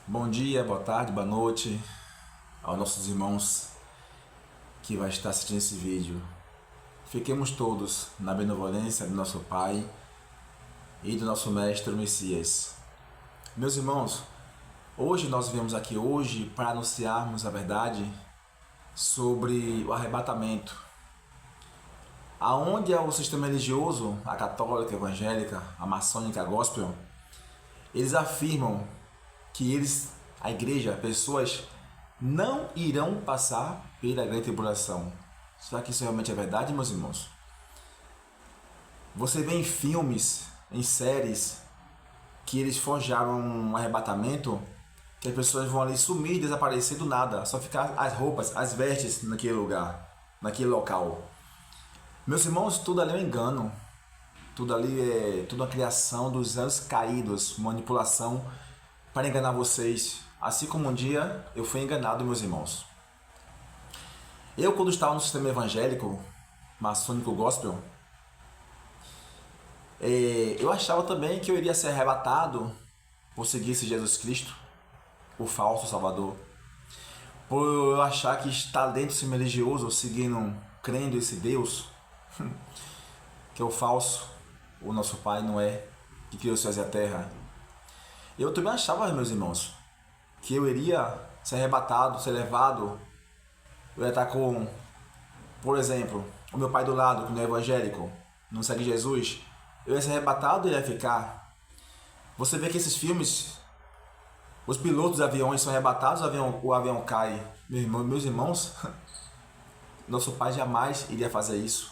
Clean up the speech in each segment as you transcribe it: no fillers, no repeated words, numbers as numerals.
Bom dia, boa tarde, boa noite aos nossos irmãos que vai estar assistindo esse vídeo. Fiquemos todos na benevolência do nosso Pai e do nosso Mestre o Messias. Meus irmãos, hoje nós viemos aqui para anunciarmos a verdade sobre o arrebatamento. Aonde é o sistema religioso, a católica, a evangélica, a maçônica, a gospel, eles afirmam que a igreja, pessoas não irão passar pela grande tribulação. Será que isso realmente é verdade, meus irmãos? Você vê em filmes, em séries, que eles forjaram um arrebatamento, que as pessoas vão ali sumir, desaparecer do nada, só ficar as roupas, as vestes naquele lugar, naquele local. Meus irmãos, tudo ali é um engano, tudo ali é tudo uma criação dos anjos caídos, manipulação para enganar vocês, assim como um dia eu fui enganado, meus irmãos. Eu, quando estava no sistema evangélico, maçônico gospel, eu achava também que eu iria ser arrebatado por seguir esse Jesus Cristo, o falso Salvador. Por eu achar que estar dentro do sistema religioso, seguindo, crendo esse Deus, que é o falso, o nosso Pai não é, que criou os céus e a terra. Eu também achava, meus irmãos, que eu iria ser arrebatado, ser levado. Eu ia estar com, por exemplo, o meu pai do lado, que não é evangélico, não segue Jesus. Eu ia ser arrebatado e ia ficar. Você vê que esses filmes, os pilotos dos aviões são arrebatados, o avião cai. Meus irmãos, nosso pai jamais iria fazer isso.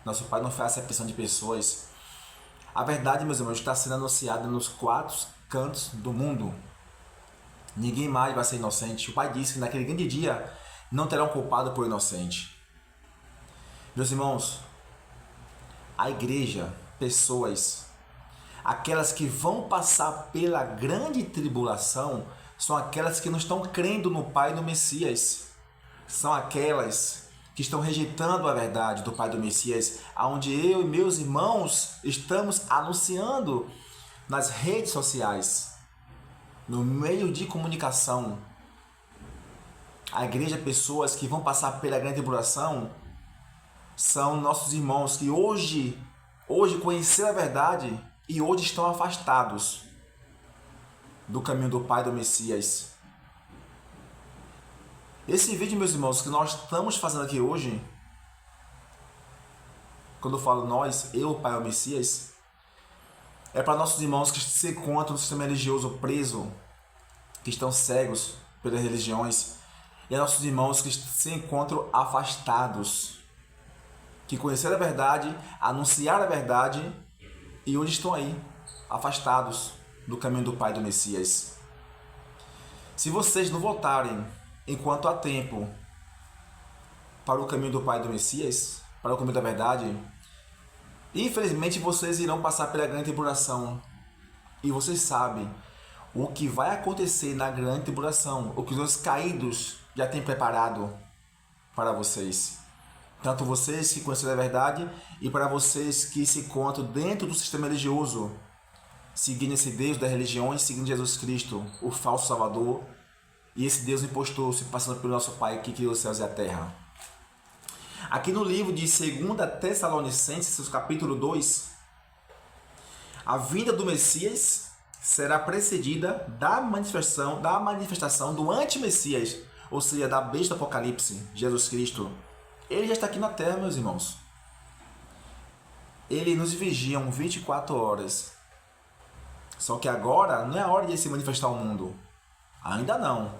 Nosso pai não faz acepção de pessoas. A verdade, meus irmãos, está sendo anunciada nos 4 cantos do mundo. Ninguém mais vai ser inocente. O Pai disse que naquele grande dia não terá um culpado por inocente. Meus irmãos, a igreja, pessoas, aquelas que vão passar pela grande tribulação, são aquelas que não estão crendo no Pai e no Messias. São aquelas que estão rejeitando a verdade do Pai do Messias, aonde eu e meus irmãos estamos anunciando nas redes sociais, no meio de comunicação. A igreja, pessoas que vão passar pela grande tribulação, são nossos irmãos que hoje conheceram a verdade e hoje estão afastados do caminho do Pai do Messias. Esse vídeo, meus irmãos, que nós estamos fazendo aqui hoje, quando eu falo nós, eu, o Pai e o Messias, é para nossos irmãos que se encontram no sistema religioso preso, que estão cegos pelas religiões, e nossos irmãos que se encontram afastados, que conheceram a verdade, anunciaram a verdade e hoje estão aí, afastados do caminho do Pai e do Messias. Se vocês não voltarem enquanto há tempo para o caminho do Pai e do Messias, para o caminho da verdade, infelizmente vocês irão passar pela grande tribulação. E vocês sabem o que vai acontecer na grande tribulação, o que os caídos já têm preparado para vocês. Tanto vocês que conheceram a verdade e para vocês que se encontram dentro do sistema religioso, seguindo esse Deus das religiões, seguindo Jesus Cristo, o falso Salvador, e esse Deus impostor se passando pelo nosso Pai que criou os céus e a terra. Aqui no livro de 2 Tessalonicenses, capítulo 2, a vinda do Messias será precedida da manifestação do anti-Messias, ou seja, da besta do Apocalipse, Jesus Cristo. Ele já está aqui na terra, meus irmãos. Ele nos vigia 24 horas. Só que agora não é a hora de se manifestar ao mundo. Ainda não.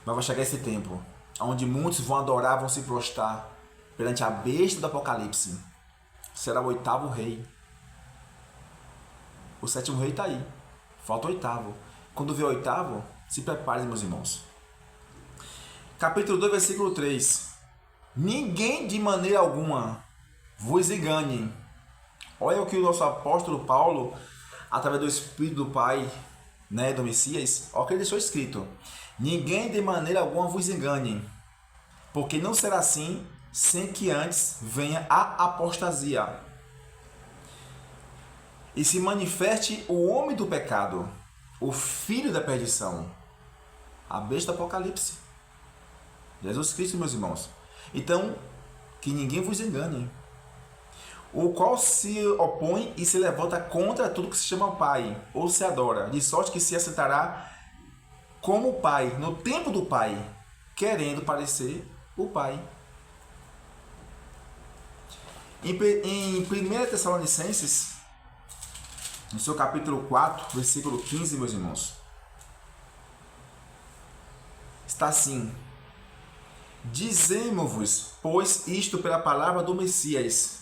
Mas vai chegar esse tempo, onde muitos vão adorar, vão se prostrar perante a besta do Apocalipse. Será o 8º rei. O 7º rei está aí. Falta o 8º. Quando vier o 8º, se prepare, meus irmãos. Capítulo 2, versículo 3. Ninguém de maneira alguma vos engane. Olha o que o nosso apóstolo Paulo, através do Espírito do Pai, do Messias, olha o que ele deixou escrito. Ninguém de maneira alguma vos engane, porque não será assim sem que antes venha a apostasia e se manifeste o homem do pecado, o filho da perdição, A besta do Apocalipse. Jesus Cristo, meus irmãos. Então, que ninguém vos engane. O qual se opõe e se levanta contra tudo que se chama Pai, ou se adora, de sorte que se aceitará como Pai, no tempo do Pai, querendo parecer o Pai. Em 1 Tessalonicenses, no seu capítulo 4, versículo 15, meus irmãos, está assim: dizemos-vos, pois, isto pela palavra do Messias,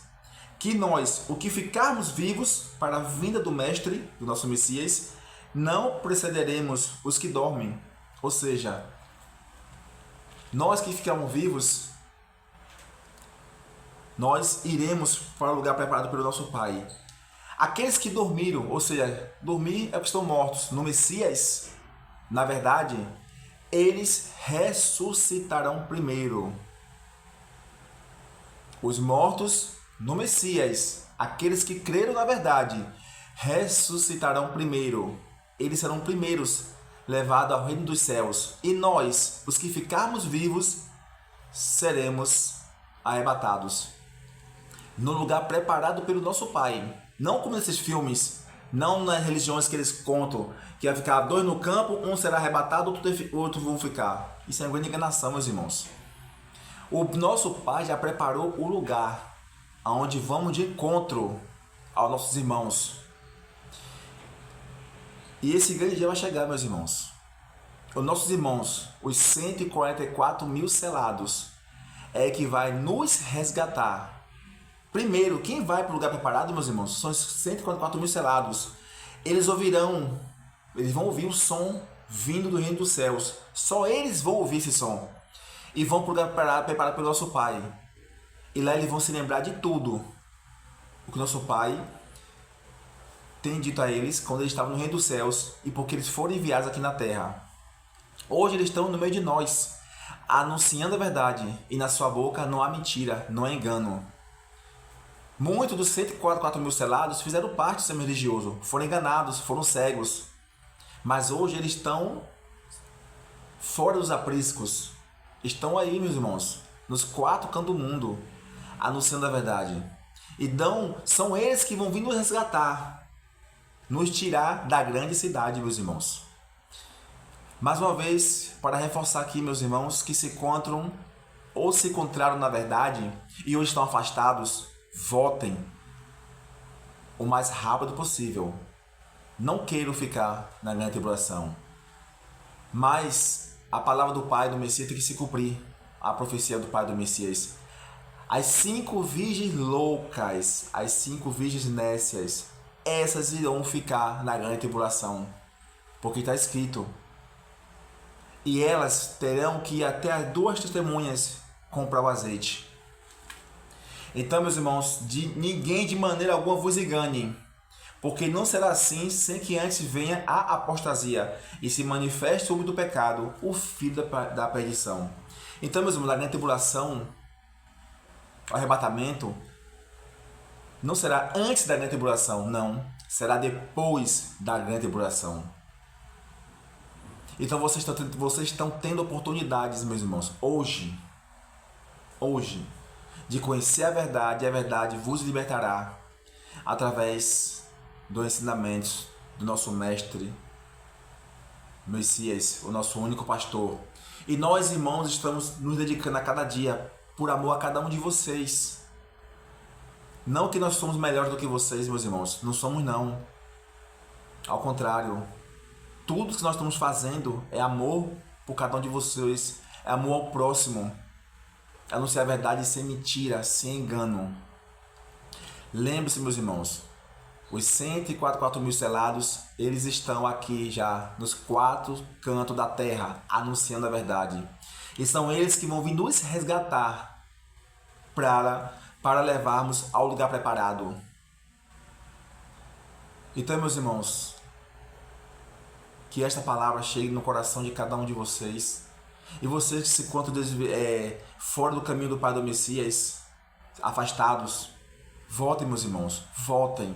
que nós, o que ficarmos vivos para a vinda do Mestre, do nosso Messias, não precederemos os que dormem. Ou seja, nós que ficarmos vivos, nós iremos para o lugar preparado pelo nosso Pai. Aqueles que dormiram, ou seja, dormir é que estão mortos no Messias, na verdade, eles ressuscitarão primeiro. Os mortos no Messias, aqueles que creram na verdade, ressuscitarão primeiro. Eles serão primeiros levados ao reino dos céus. E nós, os que ficarmos vivos, seremos arrebatados no lugar preparado pelo nosso Pai. Não como nesses filmes, não nas religiões que eles contam, que vai ficar dois no campo, um será arrebatado, outro vão ficar. Isso é uma grande enganação, meus irmãos. O nosso Pai já preparou o lugar aonde vamos de encontro aos nossos irmãos. E esse grande dia vai chegar, meus irmãos. Os nossos irmãos, os 144 mil selados, é que vai nos resgatar. Primeiro, quem vai para o lugar preparado, meus irmãos, são os 144 mil selados. Eles vão ouvir o som vindo do reino dos céus. Só eles vão ouvir esse som. E vão para o lugar preparado pelo nosso Pai. E lá eles vão se lembrar de tudo o que nosso Pai tem dito a eles quando eles estavam no reino dos céus e porque eles foram enviados aqui na terra. Hoje eles estão no meio de nós, anunciando a verdade, e na sua boca não há mentira, não há engano. Muitos dos 144 mil selados fizeram parte do sistema religioso, foram enganados, foram cegos. Mas hoje eles estão fora dos apriscos. Estão aí, meus irmãos, nos 4 cantos do mundo, anunciando a verdade. Então, são eles que vão vir nos resgatar, nos tirar da grande cidade, meus irmãos. Mais uma vez, para reforçar aqui, meus irmãos, que se encontram ou se encontraram na verdade e hoje estão afastados, votem o mais rápido possível. Não queiram ficar na grande tribulação. Mas a palavra do Pai do Messias tem que se cumprir. A profecia do Pai do Messias. As 5 virgens loucas, as 5 virgens nécias, essas irão ficar na grande tribulação. Porque está escrito. E elas terão que ir até as 2 testemunhas comprar o azeite. Então, meus irmãos, ninguém de maneira alguma vos engane, porque não será assim sem que antes venha a apostasia e se manifeste o homem do pecado, o filho da perdição. Então, meus irmãos, a grande tribulação, o arrebatamento, não será antes da grande tribulação, não. Será depois da grande tribulação. Então, vocês estão tendo oportunidades, meus irmãos, hoje, de conhecer a verdade, e a verdade vos libertará através dos ensinamentos do nosso Mestre, Messias, o nosso único pastor. E nós, irmãos, estamos nos dedicando a cada dia por amor a cada um de vocês. Não que nós somos melhores do que vocês, meus irmãos. Não somos, não. Ao contrário. Tudo que nós estamos fazendo é amor por cada um de vocês. É amor ao próximo. Anunciar a verdade sem mentira, sem engano. Lembre-se, meus irmãos. Os 144 mil selados, eles estão aqui já nos 4 cantos da terra, anunciando a verdade. E são eles que vão vir nos resgatar para levarmos ao lugar preparado. Então, meus irmãos, que esta palavra chegue no coração de cada um de vocês. E vocês que se encontram fora do caminho do Pai do Messias, afastados, voltem, meus irmãos, voltem.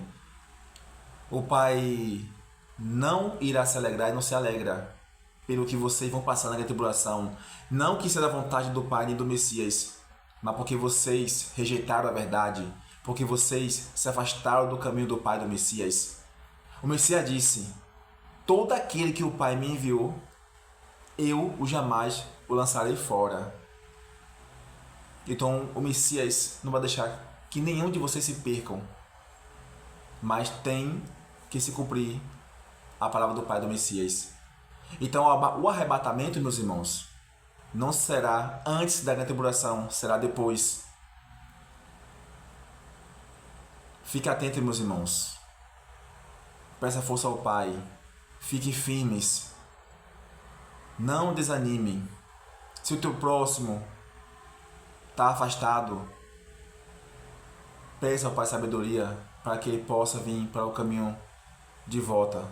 O Pai não irá se alegrar e não se alegra pelo que vocês vão passar na grande tribulação, não que seja da vontade do Pai nem do Messias, mas porque vocês rejeitaram a verdade, porque vocês se afastaram do caminho do Pai e do Messias. O Messias disse: todo aquele que o Pai me enviou, eu o jamais o lançarei fora. Então o Messias não vai deixar que nenhum de vocês se percam, mas tem que se cumprir a palavra do Pai do Messias. Então o arrebatamento, meus irmãos, não será antes da grande tribulação, será depois. Fique atento, meus irmãos. Peça força ao Pai. Fiquem firmes. Não desanimem. Se o teu próximo está afastado, peça ao Pai sabedoria para que ele possa vir para o caminho de volta.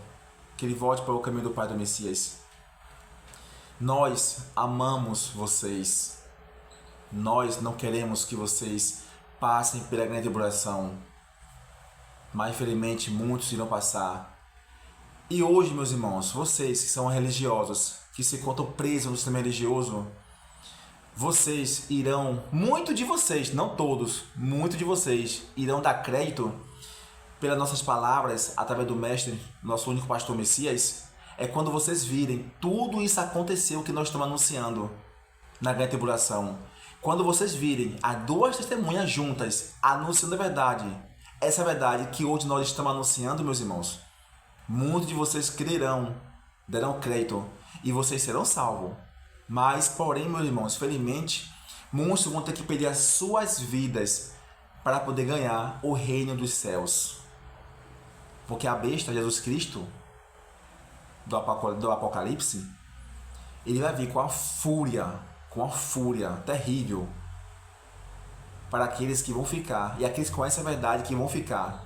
Que ele volte para o caminho do Pai do Messias. Nós amamos vocês. Nós não queremos que vocês passem pela grande tribulação. Mas infelizmente muitos irão passar. E hoje, meus irmãos, vocês que são religiosos, que se encontram presos no sistema religioso, vocês irão, muito de vocês, não todos, muito de vocês, irão dar crédito pelas nossas palavras, através do Mestre, nosso único pastor Messias, é quando vocês virem tudo isso aconteceu que nós estamos anunciando na grande tribulação. Quando vocês virem as duas testemunhas juntas anunciando a verdade, essa verdade que hoje nós estamos anunciando, meus irmãos, muitos de vocês crerão, darão crédito e vocês serão salvos. Mas, porém, meus irmãos, felizmente, muitos vão ter que perder as suas vidas para poder ganhar o reino dos céus. Porque a besta, Jesus Cristo, do Apocalipse, ele vai vir com a fúria terrível para aqueles que vão ficar, e aqueles que conhecem a verdade que vão ficar.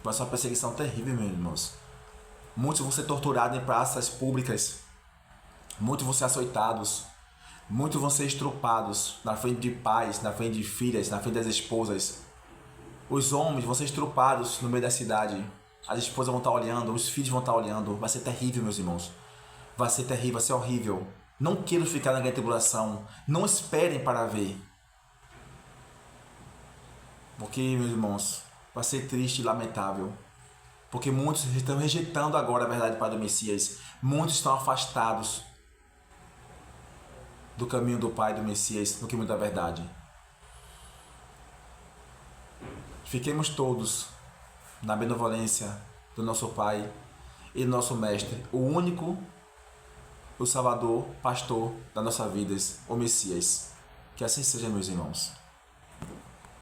Vai ser uma perseguição terrível, meus irmãos. Muitos vão ser torturados em praças públicas, muitos vão ser açoitados, muitos vão ser estrupados na frente de pais, na frente de filhas, na frente das esposas. Os homens vão ser estrupados no meio da cidade, as esposas vão estar olhando, os filhos vão estar olhando. Vai ser terrível, meus irmãos. Vai ser terrível, vai ser horrível. Não queiram ficar na grande tribulação, não esperem para ver. Porque, meus irmãos, vai ser triste e lamentável. Porque muitos estão rejeitando agora a verdade para o Messias. Muitos estão afastados do caminho do Pai do Messias, do caminho da verdade. Fiquemos todos na benevolência do nosso Pai e do nosso Mestre, o único, o Salvador, pastor das nossas vidas, o Messias. Que assim seja, meus irmãos.